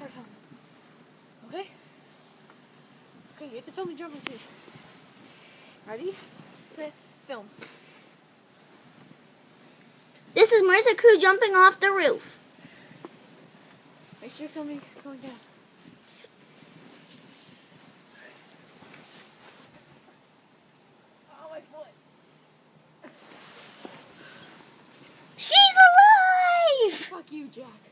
start filming. Okay? Okay, you have to film the jumping too. Ready? Set, film. This is Marissa Crew jumping off the roof. Make sure you're filming going down. Oh, my foot. She's alive! Fuck you, Jack.